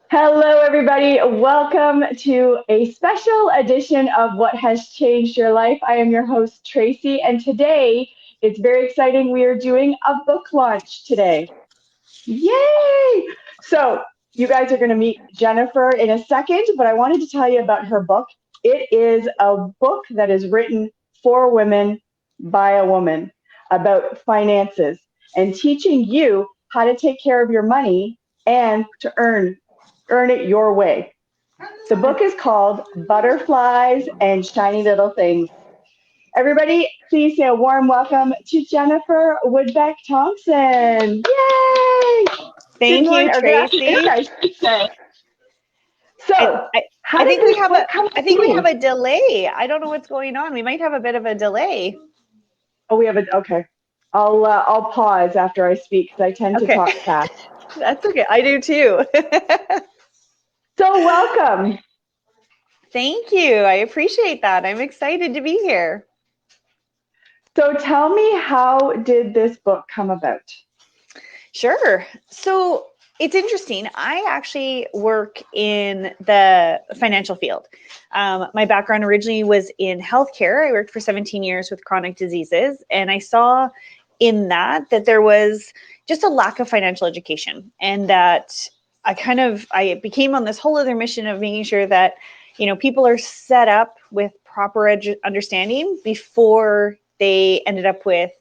Hello, everybody. Welcome to a special edition of What Has Changed Your Life. I am your host, Tracy, and today it's very exciting. We are doing a book launch today. Yay! So, you guys are going to meet Jennifer in a second, but I wanted to tell you about her book. It is a book that is written for women by a woman about finances and teaching you how to take care of your money and to earn it your way. The book is called Butterflies and Shiny Little Things. Everybody, please say a warm welcome to Jennifer Woodbeck Thompson. Yay! Thank you, Tracy. So, I think we have a delay. I don't know what's going on. We might have a bit of a delay. Oh, we have a okay. I'll pause after I speak because I tend to talk fast. That's okay. I do too. So welcome. Thank you. I appreciate that. I'm excited to be here. So tell me, how did this book come about? Sure. So it's interesting. I actually work in the financial field. My background originally was in healthcare. I worked for 17 years with chronic diseases, and I saw in that there was just a lack of financial education, and that I became on this whole other mission of making sure that, people are set up with proper understanding before they ended up with,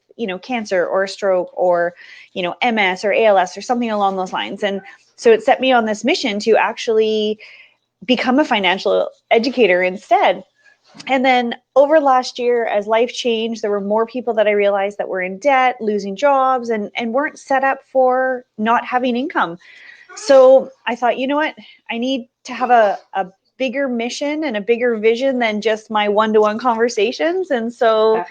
cancer or a stroke or, MS or ALS or something along those lines. And so it set me on this mission to actually become a financial educator instead. And then over last year, as life changed, there were more people that I realized that were in debt, losing jobs, and weren't set up for not having income. So I thought, you know what, I need to have a bigger mission and a bigger vision than just my one-to-one conversations. And so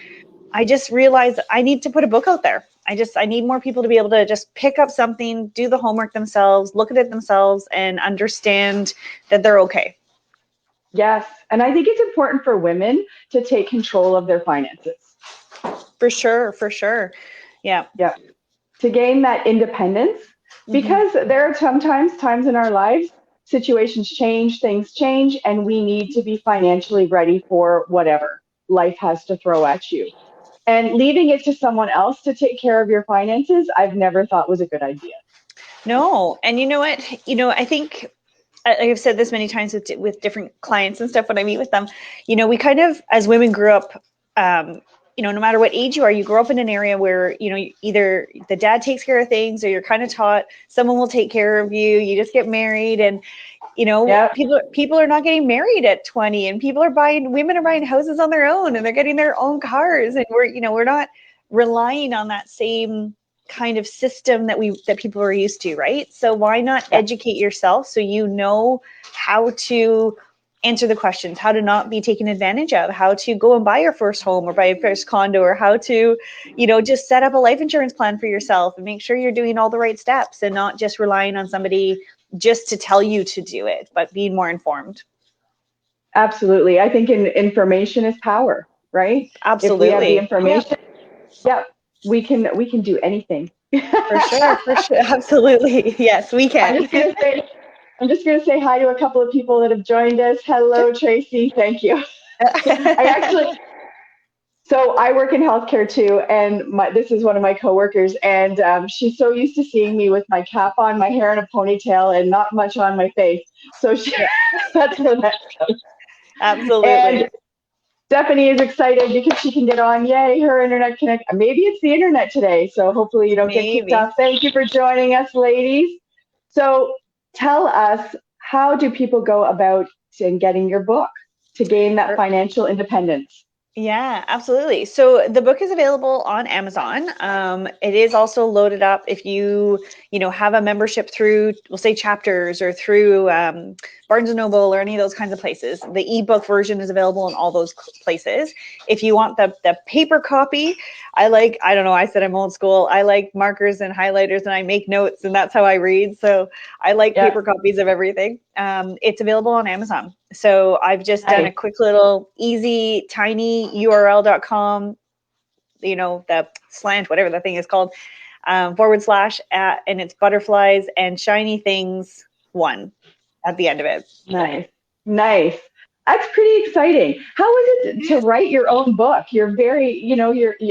I just realized I need to put a book out there. I need more people to be able to just pick up something, do the homework themselves, look at it themselves, and understand that they're okay. Yes. And I think it's important for women to take control of their finances. For sure. Yeah. Yeah. To gain that independence, because there are sometimes times in our lives, situations change, things change, and we need to be financially ready for whatever life has to throw at you. And leaving it to someone else to take care of your finances, I've never thought was a good idea. No. And you know what? I think I've said this many times with different clients and stuff when I meet with them, we kind of, as women, grew up, no matter what age you are, you grow up in an area where, either the dad takes care of things or you're kind of taught someone will take care of you. You just get married and, people are not getting married at 20 and women are buying houses on their own and they're getting their own cars. And we're not relying on that same kind of system that people are used to, right? So why not educate yourself so you know how to answer the questions, how to not be taken advantage of, how to go and buy your first home or buy your first condo, or how to, just set up a life insurance plan for yourself and make sure you're doing all the right steps and not just relying on somebody just to tell you to do it, but being more informed. Absolutely. I think information is power, right? Absolutely. If we have the information, we can do anything. For sure. Absolutely. Yes, we can. I'm just going to say hi to a couple of people that have joined us. Hello, Tracy. Thank you. So I work in healthcare too, and this is one of my coworkers, and she's so used to seeing me with my cap on, my hair in a ponytail, and not much on my face. So that's where that comes. Absolutely. And Stephanie is excited because she can get on. Yay, her internet connect. Maybe it's the internet today, so hopefully you don't get kicked off. Thank you for joining us, ladies. So tell us, how do people go about getting your book to gain that financial independence? Yeah, absolutely. So the book is available on Amazon. It is also loaded up if you have a membership through, we'll say Chapters or through Barnes & Noble or any of those kinds of places. The ebook version is available in all those places. If you want the paper copy, I don't know, I said I'm old school. I like markers and highlighters and I make notes and that's how I read. So I like paper copies of everything. It's available on Amazon. So I've just done a quick little easy, tiny url.com, the slant, whatever the thing is called. / and it's butterflies and shiny things one at the end of it. Nice. Nice. That's pretty exciting. How is it to write your own book? You're very,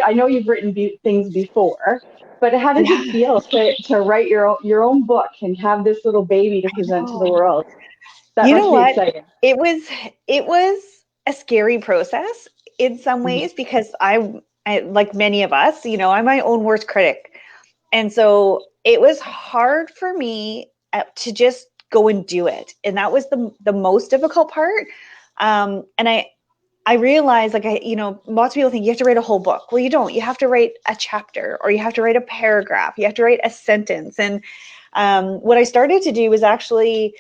I know you've written things before, but how does it Yeah. feel to write your own book and have this little baby to present to the Oh. world? That You must know be what? exciting. It was a scary process in some Mhm. ways because I like many of us, I'm my own worst critic. And so it was hard for me to just go and do it. And that was the most difficult part. And I realized, like, lots of people think you have to write a whole book. Well, you don't. You have to write a chapter, or you have to write a paragraph. You have to write a sentence. And what I started to do was actually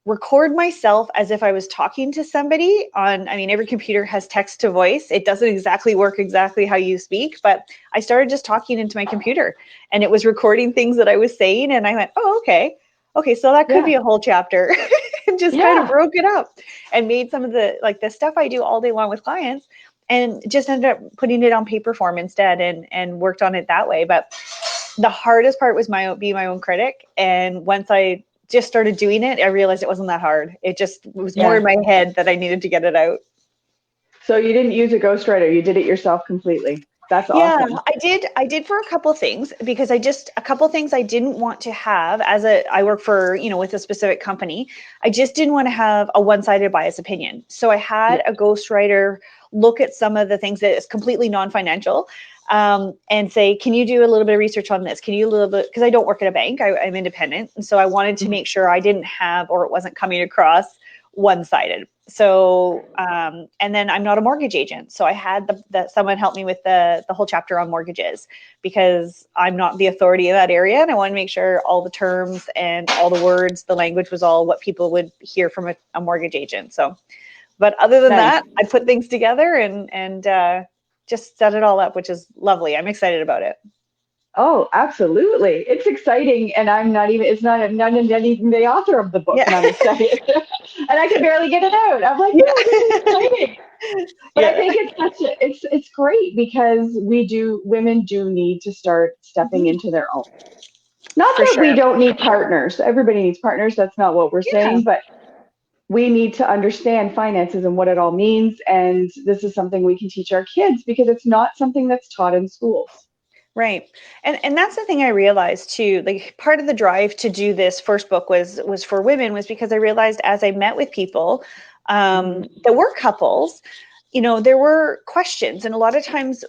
record myself as if I was talking to somebody every computer has text to voice. It doesn't exactly work exactly how you speak, but I started just talking into my computer and it was recording things that I was saying. And I went, oh, okay. Okay. So that could Yeah. be a whole chapter and just kind of Yeah. broke it up and made some of the stuff I do all day long with clients and just ended up putting it on paper form instead and worked on it that way. But the hardest part was being my own critic. And once I just started doing it, I realized it wasn't that hard. It was more in Yeah. my head that I needed to get it out. So you didn't use a ghostwriter. You did it yourself completely. That's Yeah, awesome. I did for a couple things because a couple things I didn't want to have I work for, with a specific company. I just didn't want to have a one-sided bias opinion. So I Yeah. had a ghostwriter look at some of the things that is completely non-financial, and say, can you do a little bit of research on this? Can you a little bit, because I don't work at a bank, I'm independent. And so I wanted to Mhm. make sure I didn't have, or it wasn't coming across one-sided. So, and then I'm not a mortgage agent. So I had someone help me with the whole chapter on mortgages because I'm not the authority in that area. And I want to make sure all the terms and all the words, the language was all what people would hear from a mortgage agent. So, but other than Nice. that, I put things together and just set it all up, which is lovely. I'm excited about it. Oh, absolutely. It's exciting. And I'm not even the author of the book, Yeah. and I'm excited. And I can barely get it out. I'm like, no, this is Yeah. exciting. But I Yeah. think it's great because women do need to start stepping Mhm. into their own. Not For that we sure. don't need partners. Everybody needs partners. That's not what we're Yeah. saying, but we need to understand finances and what it all means. And this is something we can teach our kids because it's not something that's taught in schools. Right. And that's the thing I realized too. Like part of the drive to do this first book was for women was because I realized as I met with people Mhm. that were couples, there were questions. And a lot of times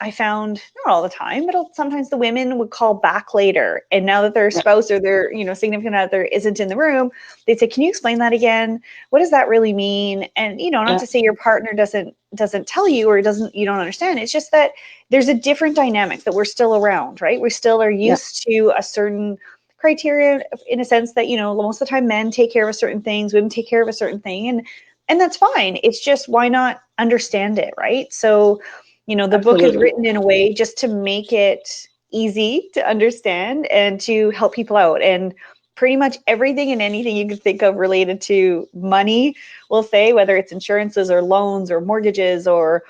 I found, not all the time, but sometimes the women would call back later. And now that their Yeah. spouse or their, significant other isn't in the room, they'd say, can you explain that again? What does that really mean? And, not Yeah. to say your partner doesn't tell you or you don't understand. It's just that there's a different dynamic that we're still around, right? We still are Yeah. used to a certain criteria in a sense that, most of the time men take care of a certain things, women take care of a certain thing. And that's fine. It's just, why not understand it, right? So, the book is Absolutely. written in a way just to make it easy to understand and to help people out. And pretty much everything and anything you can think of related to money, we'll say, whether it's insurances or loans or mortgages or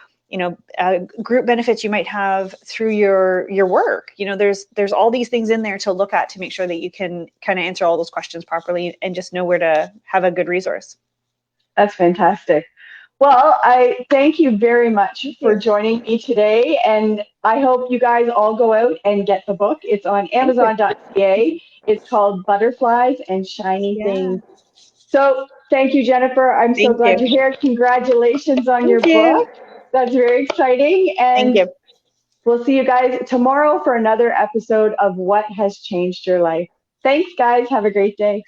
group benefits you might have through your work. There's all these things in there to look at to make sure that you can kind of answer all those questions properly and just know where to have a good resource. That's fantastic. Well, I thank you very much Thank for you. joining me today. And I hope you guys all go out and get the book. It's on Thank you. Amazon.ca. It's called Butterflies and Shiny Yeah. Things. So thank you, Jennifer. I'm so Thank glad you. you're here. Congratulations on Thank your you. book. That's very exciting. Thank And you. we'll see you guys tomorrow for another episode of What Has Changed Your Life. Thanks, guys. Have a great day.